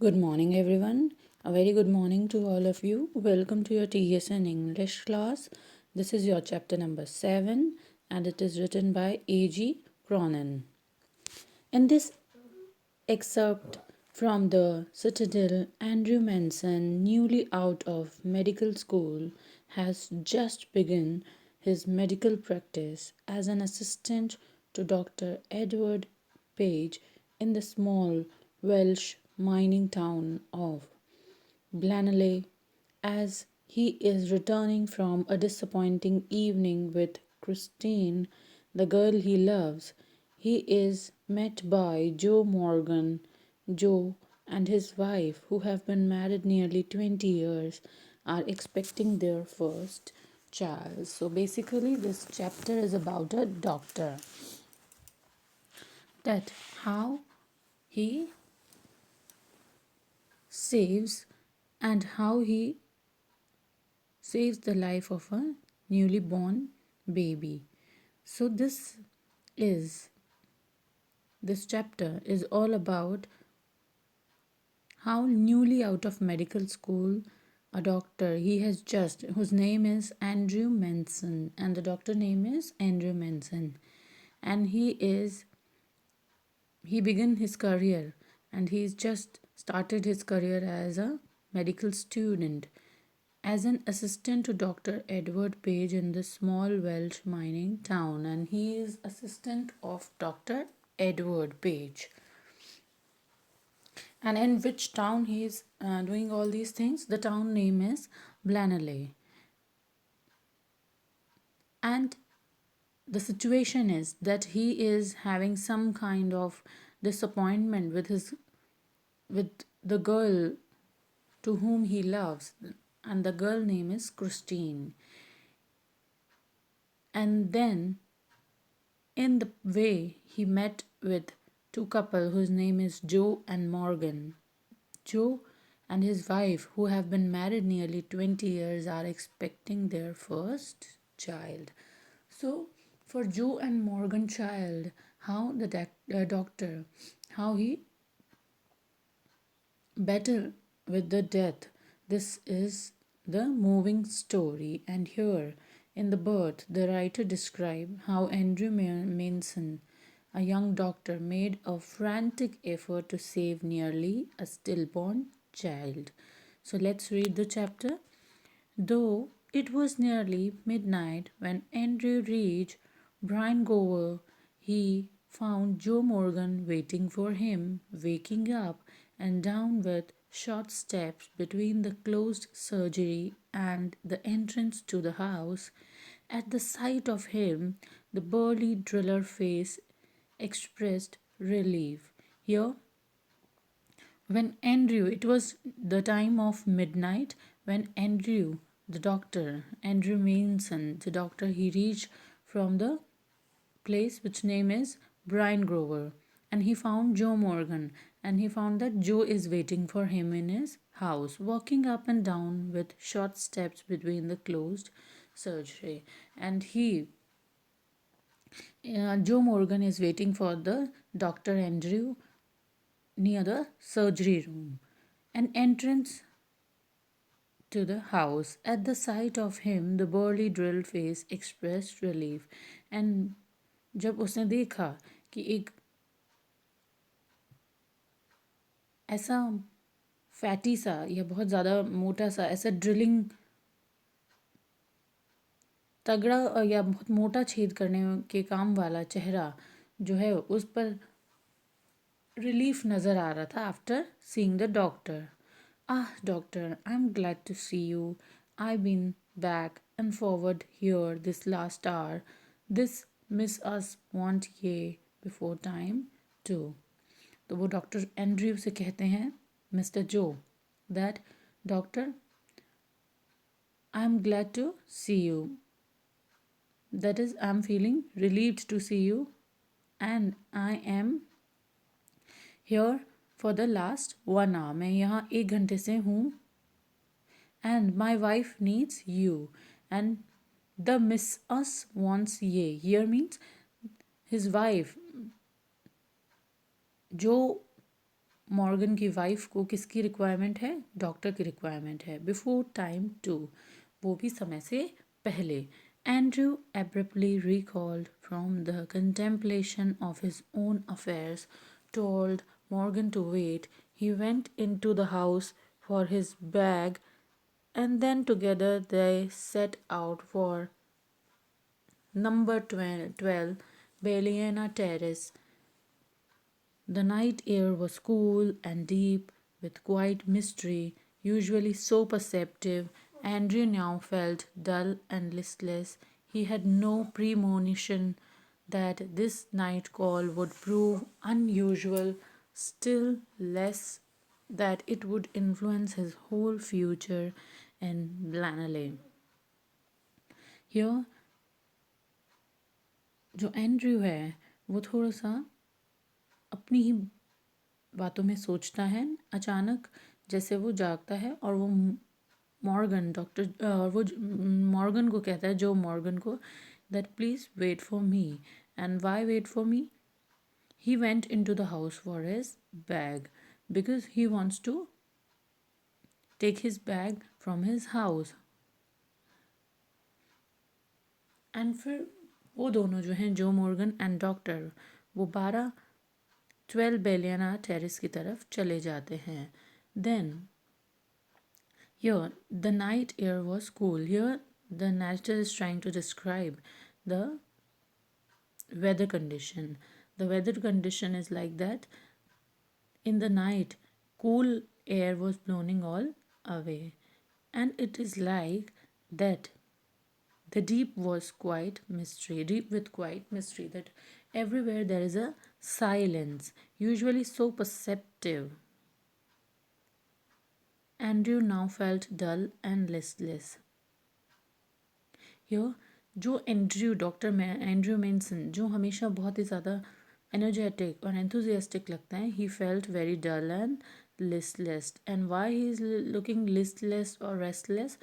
Good morning, everyone. A very good morning to all of you. Welcome to your TSN English class. This is your chapter number 7, and it is written by A.G. Cronin. In this excerpt from the Citadel, Andrew Manson, newly out of medical school, has just begun his medical practice as an assistant to Dr. Edward Page in the small Welsh mining town of Blanley. As he is returning from a disappointing evening with Christine, the girl he loves. He is met by Joe Morgan. Joe and his wife, who have been married nearly 20 years, are expecting their first child. So basically, this chapter is about a doctor, that how he saves and how he saves the life of a newly born baby. So is this chapter is all about how newly out of medical school a doctor he has just whose name is Andrew Manson, and the doctor name is Andrew Manson, and he began his career, and he's just started his career as a medical student as an assistant to Dr. Edward Page in the small Welsh mining town, and he is assistant of Dr. Edward Page. And in which town he is doing all these things? The town name is Blanley. And the situation is that he is having some kind of disappointment with the girl to whom he loves, and the girl name is Christine. And then in the way he met with two couple whose name is Joe and Morgan. Joe and his wife, who have been married nearly 20 years, are expecting their first child. So for Joe and Morgan child, how the doctor, how he battled with the death. This is the moving story, and here in the birth, the writer describes how Andrew Manson, a young doctor, made a frantic effort to save nearly a stillborn child. So let's read the chapter. Though it was nearly midnight when Andrew reached Bryngower, he found Joe Morgan waiting for him, waking up and down with short steps between the closed surgery and the entrance to the house. At the sight of him, the burly driller face expressed relief. Here it was the time of midnight when Andrew Manson, the doctor, he reached from the place which name is Brian Grover, and he found Joe Morgan, and he found that Joe is waiting for him in his house, walking up and down with short steps between the closed surgery, and Joe Morgan is waiting for the Dr. Andrew near the surgery room. An entrance to the house. At the sight of him, the burly drill face expressed relief. And जब उसने देखा कि एक ऐसा fatty सा या बहुत ज़्यादा मोटा सा ऐसा ड्रिलिंग तगड़ा या बहुत मोटा छेद करने के काम वाला चेहरा जो है उस पर रिलीफ नज़र आ रहा था after seeing the doctor. Ah, doctor, I'm glad to see you. I've been back and forward here this last hour. This miss us want ye before time too. तो वो डॉक्टर एंड्रयू से कहते हैं mister Joe that doctor I am glad to see you, that is I am feeling relieved to see you and I am here for the last 1 hour. मैं यहाँ 1 घंटे से हूँ. And my wife needs you. And the miss us wants ye. Here means his wife, Joe Morgan की wife को किसकी requirement है? Doctor की रिक्वायरमेंट है। बिफोर टाइम टू, वो भी समय से पहले। Andrew abruptly recalled from the contemplation of his own affairs, told Morgan to wait. He went into the house for his bag, and then together they set out for number 12 Belliana Terrace. The night air was cool and deep, with quiet mystery, usually so perceptive. Andrew now felt dull and listless. He had no premonition that this night call would prove unusual, still less that it would influence his whole future in Blanley. Here, जो Andrew है वो थोड़ा सा अपनी ही बातों में सोचता है। अचानक जैसे वो जागता है और वो मॉर्गन डॉक्टर और वो मॉर्गन को कहता है, जो मॉर्गन को, that please wait for me. And why wait for me? He went in to the house for his bag because he wants to take his bag from his house. And फिर वो दोनों जो हैं, जो Morgan and doctor, वो 12 बेलियाना terrace की तरफ चले जाते हैं। Then here the night air was cool. Here the narrator is trying to describe the weather condition. The weather condition is like that in the night cool air was blowing all away, and it is like that the deep was quite mystery, deep with quite mystery, that everywhere there is a silence, usually so perceptive. Andrew now felt dull and listless. Here, जो Andrew mention, जो हमेशा बहुत ही ज़्यादा energetic और enthusiastic लगता है, he felt very dull and listless. And why he is looking listless or restless?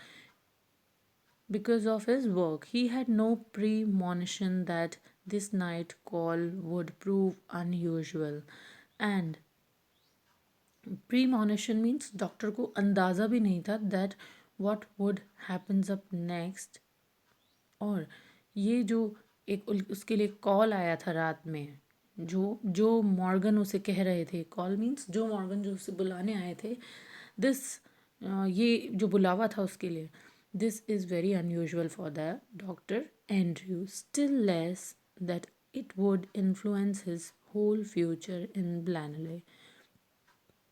Because of his work. He had no premonition that this night call would prove unusual. And premonition means doctor को अंदाज़ा भी नहीं था that what would happens up next. और ये जो एक उसके लिए कॉल आया था रात में, जो जो मॉर्गन उसे कह रहे थे, कॉल मीन्स जो मॉर्गन जो उसे बुलाने आए थे, दिस ये जो बुलावा था उसके लिए, this is very unusual for the doctor Andrew, still less that it would influence his whole future in Blanley,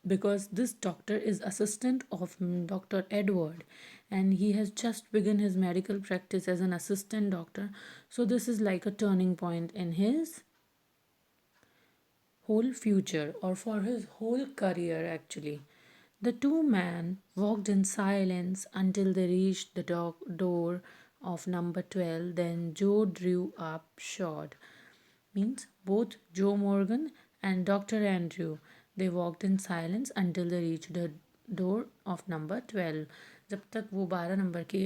because this doctor is assistant of Dr. Edward, and he has just begun his medical practice as an assistant doctor. So this is like a turning point in his whole future, or for his whole career actually. The two men walked in silence until they reached the door of number 12. Then Joe drew up short. Means both Joe Morgan and Dr. Andrew, they walked in silence until they reached the door of number 12. जब तक वो 12 number के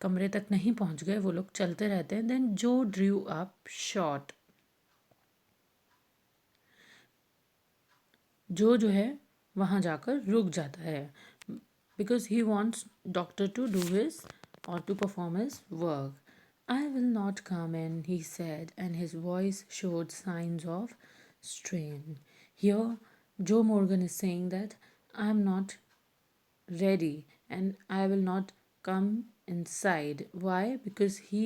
कमरे तक नहीं पहुंच गए, वो लोग चलते रहते हैं. Then Joe drew up short. जो है वहाँ जाकर रुक जाता है, because he wants doctor to do his or to perform his work. I will not come in, he said, and his voice showed signs of strain. Here, Joe Morgan is saying that I am not ready and I will not come inside. Why? Because he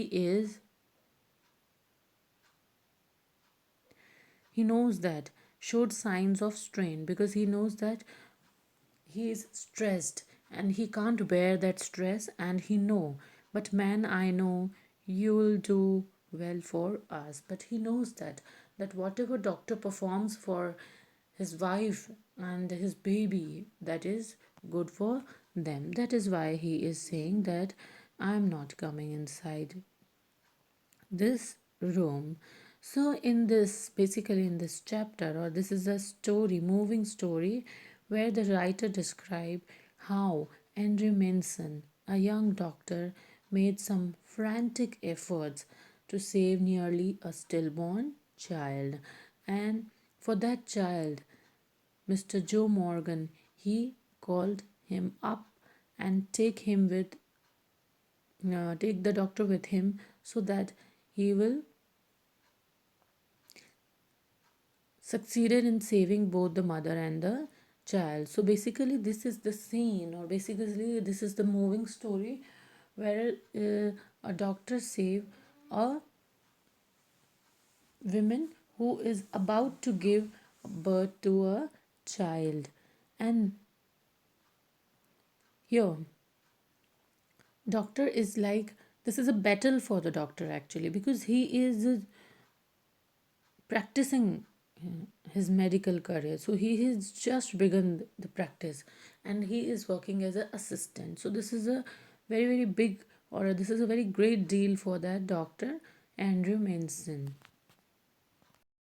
knows that, showed signs of strain, because he knows that he is stressed and he can't bear that stress, and he know, but man, I know you'll do well for us. But he knows that whatever doctor performs for his wife and his baby, that is good for them. That is why he is saying that I'm not coming inside this room. So basically in this chapter, or this is a story, moving story, where the writer described how Andrew Manson, a young doctor, made some frantic efforts to save nearly a stillborn child, and for that child Mr. Joe Morgan. He called him up and take the doctor with him so that he will succeeded in saving both the mother and the child. So basically, this is the scene, or basically, this is the moving story where a doctor save a woman who is about to give birth to a child. And here, doctor is like, this is a battle for the doctor actually, because he is practicing his medical career. So he has just begun the practice and he is working as an assistant. So this is a very, very big, or this is a very great deal for that doctor, Andrew Manson.